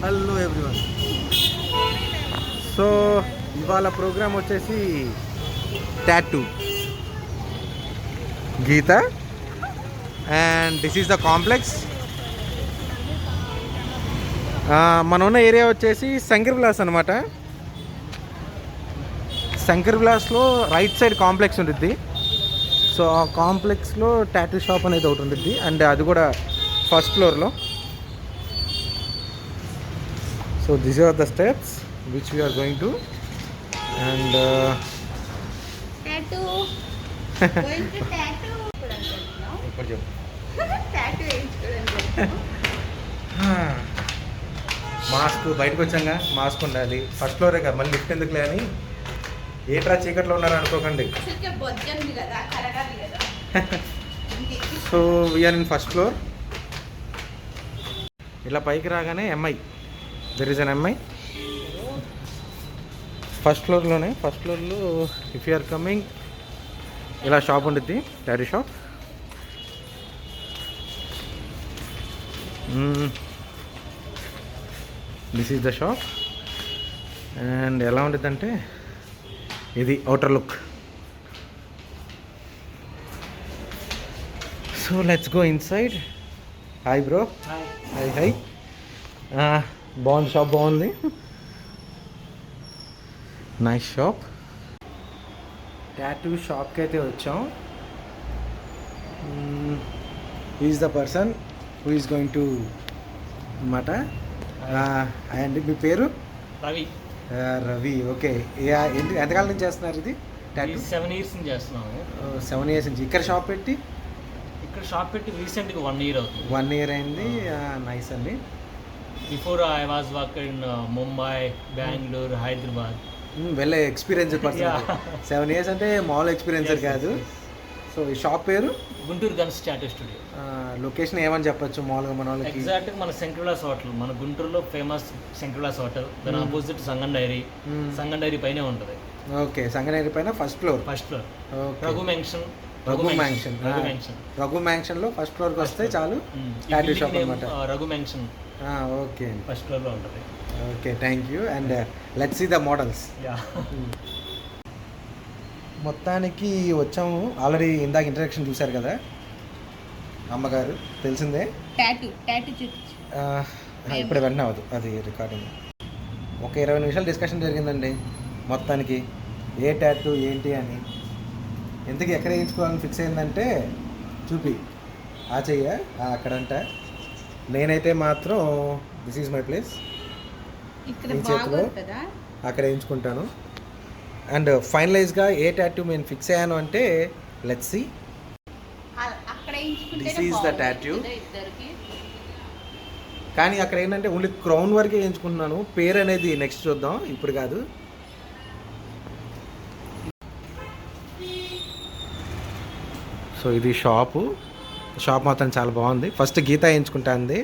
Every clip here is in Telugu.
Hello everyone. సో ఇవాళ ప్రోగ్రామ్ వచ్చేసి tattoo Geetha and this is the complex. మన ఉన్న ఏరియా వచ్చేసి శంకర్ విలాస్ అనమాట. శంకర్ విలాస్లో రైట్ సైడ్ కాంప్లెక్స్ ఉంటుంది. సో ఆ కాంప్లెక్స్లో టాటూ షాప్ అనేది ఒకటి ఉంటుంది అండ్ అది కూడా ఫస్ట్ ఫ్లోర్లో. So these are the steps which we are going to and tattoo going to tattoo tattoo mask బయటకు వచ్చాక మాస్క్ ఉండాలి. ఫస్ట్ ఫ్లోరే కదా, మళ్ళీ లిఫ్ట్ ఎందుకులే అని ఏట్రా చీకట్లో ఉన్నారు అనుకోకండి. So we're in first floor. ఇలా పైకి రాగానే MI, there is an MI first ఫ్లోర్లోనే. ఫస్ట్ ఫ్లోర్లో ఇఫ్ యు ఆర్ కమింగ్ ఇలా షాప్ ఉంటుంది, tattoo shop. This is the shop and ఎలా ఉంటుందంటే ఇది outer look. So let's go inside. Hi bro. Hi hi. బాగుంది షాప్, బాగుంది, నైస్ షాప్. టాటూ షాప్కి అయితే వచ్చాం. Is the person who is going to అనమాట. అండ్ మీ పేరు? రవి. రవి, ఓకే. ఎంతకాలం నుంచి చేస్తున్నారు ఇది టాటూ? 7 years నుంచి చేస్తున్నాము. 7 years నుంచి. ఇక్కడ షాప్ పెట్టి రీసెంట్గా 1 year అవుతుంది. 1 year అయింది. నైస్ అండి. Before I was work in Mumbai, Bengaluru, Hyderabad. Well experience person. 7 years అంటే మామూలు ఎక్స్పీరియన్స్ కాదు. సో ఈ షాప్ పేరు Guntur guns tattoo studio. Location ఏమని చెప్పొచ్చు మామూలుగా మన వాళ్ళకి? ఎగ్జాక్ట్గా మన శంకర్ విలాస్ హోటల్, మన గుంటూరులో ఫేమస్ శంకర్ విలాస్ హోటల్. దాని opposite Sangam dairy. Sangam dairy పైనే ఉంటుంది. ఓకే, సంగం డైరీ పైన first floor. Raghu mansion. Raghu mansion లో ఫస్ట్ ఫ్లోర్ కి వస్తే చాలు, టాటూ షాప్ అన్నమాట. Raghu mansion. Okay, first floor లో ఉంటుంది. Okay, thank you. And let's see the models. మొత్తానికి వచ్చాము. ఆల్రెడీ ఇందాక ఇంట్రడక్షన్ చూశారు కదా, అమ్మగారు తెలిసిందే. ఇప్పుడు వెంటనే అవ్వదు అది రికార్డింగ్. ఒక 20 నిమిషాలు డిస్కషన్ జరిగిందండి మొత్తానికి, ఏ టాటూ ఏంటి అని. ఎందుకు ఎక్కడ వేయించుకోవాలని ఫిక్స్ అయిందంటే, చూపి ఆ చెయ్య అక్కడంట. నేనైతే మాత్రం దిస్ ఈజ్ మై ప్లేస్, ఈ చేతిలో అక్కడ వేయించుకుంటాను. అండ్ ఫైనలైజ్గా ఏ టాటూ నేను ఫిక్స్ అయ్యాను అంటే, let's see. This is the tattoo. కానీ అక్కడ ఏంటంటే ఓన్లీ క్రౌన్ వరకే వేయించుకుంటున్నాను. పేరు అనేది నెక్స్ట్ చూద్దాం, ఇప్పుడు కాదు. సో ఇది షాప్ మాత్రం చాలా బాగుంది. ఫస్ట్ గీత వేయించుకుంటా అంది.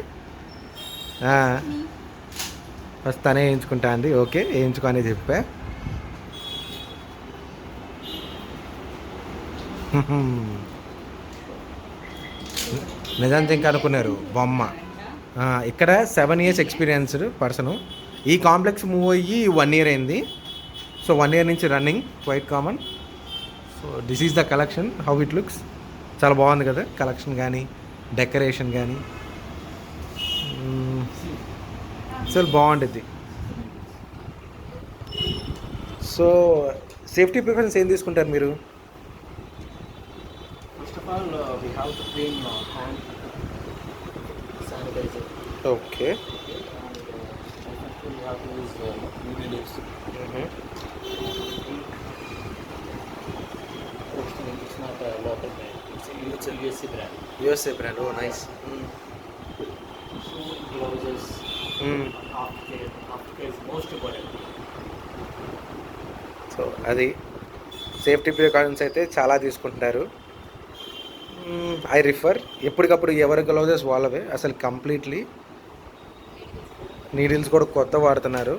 ఫస్ట్ తనే వేయించుకుంటా అంది. ఓకే, వేయించుకొని చెప్పా. నిజానికి ఇంకా అనుకున్నారు బొమ్మ. ఇక్కడ 7 years ఎక్స్పీరియన్స్డ్ పర్సను. ఈ కాంప్లెక్స్ మూవ్ అయ్యి 1 year అయింది. సో 1 year నుంచి running, quite common. So this is the collection, how it looks. చాలా బాగుంది కదా కలెక్షన్ కానీ, డెకరేషన్ కానీ. అసలు బాగుంటుంది. సో సేఫ్టీ ప్రిఫరెన్స్ ఏం తీసుకుంటారు మీరు? First of all we have to clean hand sanitizer. Okay. We have to use needles. It's not a local brand. It's a USA brand. USA brand. Oh, nice. Gloves. Aftercare is most important. So అది సేఫ్టీ ప్రికాషన్స్ అయితే చాలా తీసుకుంటున్నారు. ఐ రిఫర్ ఎప్పటికప్పుడు ఎవరి గ్లౌజెస్ వాళ్ళవే. అసలు కంప్లీట్లీ నీడిల్స్ కూడా కొత్త వాడుతున్నారు.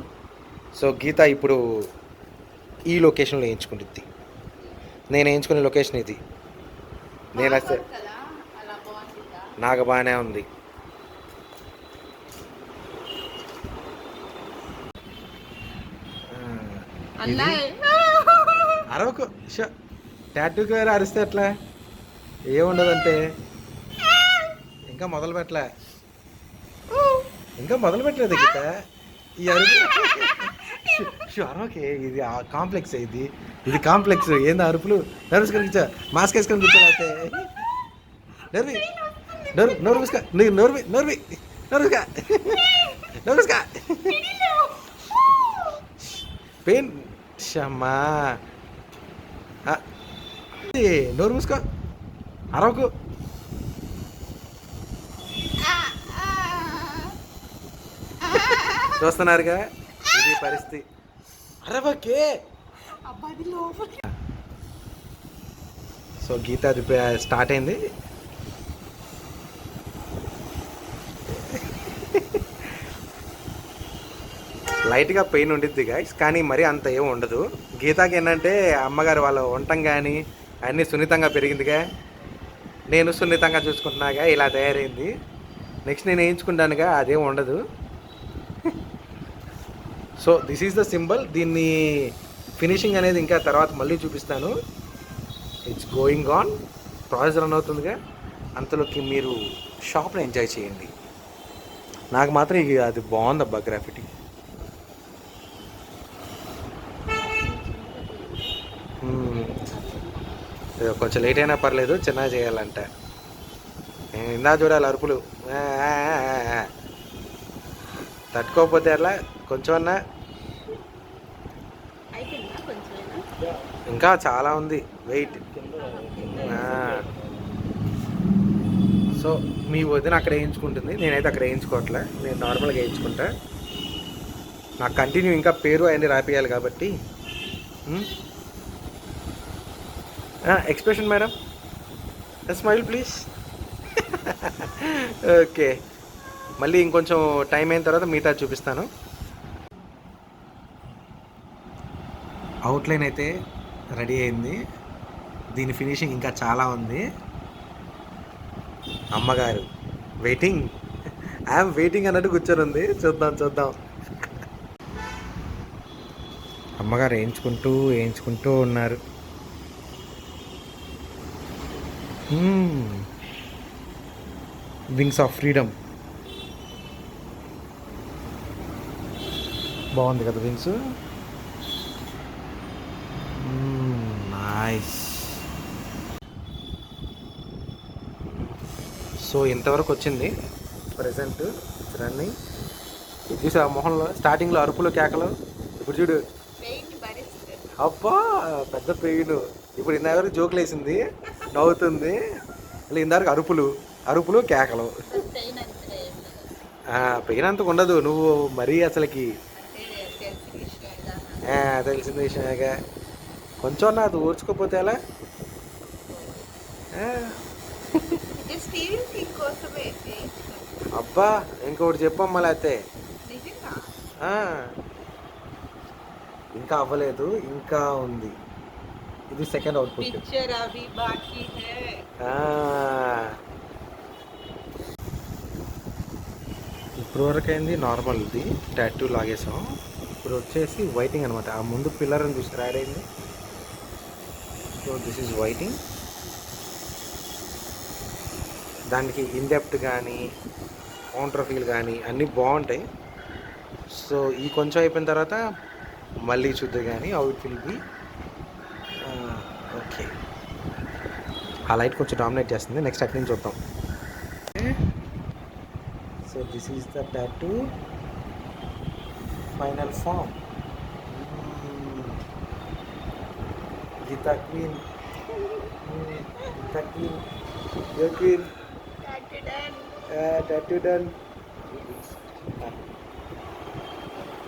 సో గీత ఇప్పుడు ఈ లొకేషన్లో వేయించుకుంటుంది. నేను వేయించుకునే లొకేషన్ ఇది. నేను అసలు నాకు బాగానే ఉంది. అన్నా అరవకు టాటూకి వేరే అరిస్తే ఎట్లా ఏముండదంటే ఇంకా మొదలు పెట్టలే గీత ఈ అరుపు అరవకే ఇది కాంప్లెక్స్ ఇది కాంప్లెక్స్ ఏంది అరుపులు నర్వస్గా కూర్చో మాస్క్ వేసుకొని కూర్చోలేతే నర్వి నోరుగా పెయిన్ షమ్మా నోరు మూసుకో అరవకు చూస్తున్నారుగా ఇది పరిస్థితి అరవకే సో గీత అది స్టార్ట్ అయింది లైట్గా పెయిన్ ఉండిద్ది గైస్ కానీ మరీ అంత ఏం ఉండదు గీతాకి ఏంటంటే అమ్మగారు వాళ్ళు ఉండటం కానీ అన్నీ సున్నితంగా పెరిగిందిగా నేను సున్నితంగా చూసుకుంటున్నాగా ఇలా తయారైంది నెక్స్ట్ నేను వేయించుకుంటానుగా అదేం ఉండదు so this is the symbol దీన్ని ఫినిషింగ్ అనేది ఇంకా తర్వాత మళ్ళీ చూపిస్తాను it's going on process run అవుతుందిగా అంతలోకి మీరు షాప్ని ఎంజాయ్ చేయండి నాకు మాత్రం ఇక అది బాగుందబ్బా గ్రాఫిటీ కొంచెం లేట్ అయినా పర్లేదు చిన్నగా చేయాలంట ఇందా చూడాలి అరుపులు తట్టుకోకపోతే అట్లా కొంచెం అన్నా ఇంకా చాలా ఉంది వెయిట్ సో మీ వదిన అక్కడ వేయించుకుంటుంది నేనైతే అక్కడ వేయించుకోవట్లే నేను నార్మల్గా వేయించుకుంటా నాకు కంటిన్యూ ఇంకా పేరు అవన్నీ రాపియాలి కాబట్టి expression madam smile please okay మళ్ళీ ఇంకొంచెం టైం అయిన తర్వాత మిగతా చూపిస్తాను అవుట్లైన్ అయితే రెడీ అయింది దీని ఫినిషింగ్ ఇంకా చాలా ఉంది అమ్మగారు వెయిటింగ్ ఐఎమ్ వెయిటింగ్ అన్నట్టు కూర్చొని ఉంది చూద్దాం అమ్మగారు వేయించుకుంటూ ఉన్నారు వింగ్స్ ఆఫ్ ఫ్రీడమ్ బాగుంది కదా వింగ్స్ నైస్ సో ఇంతవరకు వచ్చింది ప్రజెంట్ రన్నింగ్ చూసా మొహంలో స్టార్టింగ్లో అరుపులు కేకలు ఇప్పుడు చూడు అబ్బా పెద్ద పెయిన్ ఇప్పుడు ఇంతవరకు జోకులు వేసింది నవ్వుతుంది మళ్ళీ ఇంతవరకు అరుపులు కేకలు పెయిన్ అంతకు ఉండదు నువ్వు మరీ అసలుకి తెలిసిన విషయమేగా కొంచెం నా అది ఓర్చుకోపోతే ఎలా అబ్బా ఇంకొకటి చెప్పమ్మా లేకపోతే ఇంకా అవ్వలేదు ఇంకా ఉంది ఇది సెకండ్ అవుట్పుట్ ఇప్పుడు వరకు అయింది నార్మల్ ఇది టాటూ లాగేసాం ఇప్పుడు వచ్చేసి వైటింగ్ అనమాట ఆ ముందు పిల్లర్ అని చూసి యాడ్ అయింది సో దిస్ ఈజ్ వైటింగ్ దానికి ఇన్డెప్త్ కానీ కౌంటర్ ఫీల్ కానీ అన్నీ బాగుంటాయి సో ఈ కొంచెం అయిపోయిన తర్వాత మళ్ళీ చూద్దాం కానీ అవుట్ విల్ బి ఓకే ఆ లైట్ కొంచెం డామినేట్ చేస్తుంది నెక్స్ట్ అక్కడి నుంచి చూద్దాం so this is the tattoo final form Geeta queen tattoo done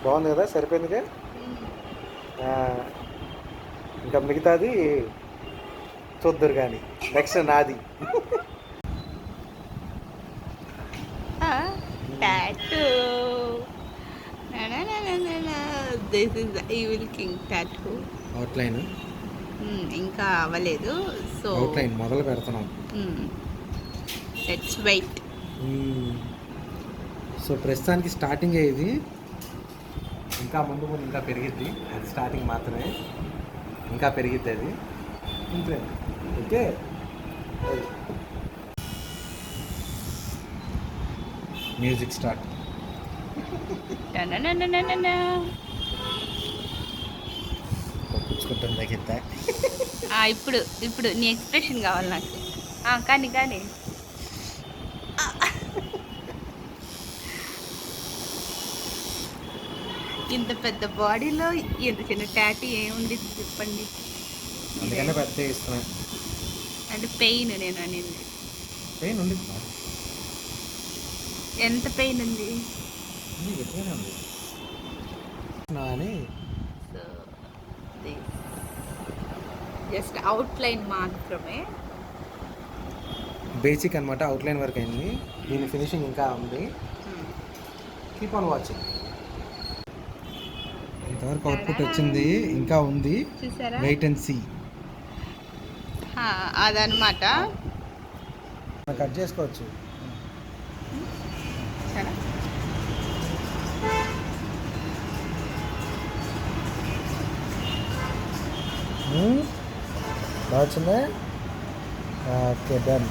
బాగుంది కదా సరిపోయిందిగా ఇంకా మిగతాది చూద్దరు కానీ నెక్స్ట్ నాది tattoo. This is the Evil King tattoo. Outline ఇంకా అవ్వలేదు సో అవుట్లైన్ మొదలు పెడుతున్నాం లెట్స్ వెయిట్ సో ప్రస్తుతానికి స్టార్టింగ్ ఇది ఇంకా ముందు ముందు ఇంకా పెరిగిద్ది, అది స్టార్టింగ్ మాత్రమే, ఇంకా పెరిగిద్ది అది. ఇంతే. Okay, music start. టనననననన. పుచ్చుకుంటుంది తగ్గిద్దా? ఇప్పుడు ఇప్పుడు నీ ఎక్స్ప్రెషన్ కావాలి నాకు. కానీ కానీ ఇంత పెద్ద బాడీలో ఇంత చిన్న టాటూ ఏముంది చెప్పండి. అందుకనే పెద్ద ఇస్తున్నాను. అంటే పెయిన్ నేను అనేది. పెయిన్ ఉంది, ఎంత పెయిన్ ఉంది? ఎక్కువనే ఉంది అని. సో జస్ట్ అవుట్లైన్ మాత్రమే, బేసిక్ అనమాట. అవుట్లైన్ వర్క్ అయింది, దీని ఫినిషింగ్ ఇంకా ఉంది. Keep on watching. ఇంతవరకు అవుట్పుట్ వచ్చింది, ఇంకా ఉంది. చూసారా? Wait and see. అదనమాట. కట్ చేసుకోవచ్చు. సరే, బాగా వచ్చిందా? Okay, done.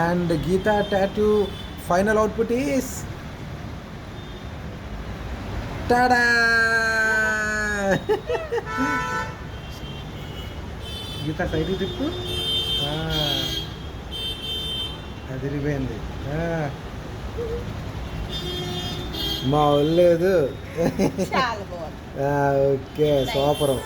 And Geeta tattoo final output is tada. Geeta సైడ్కి తిప్పు. అదిరిపోయింది. మా ఒళ్ళేదు. చాలా బాగుంది. Okay, super.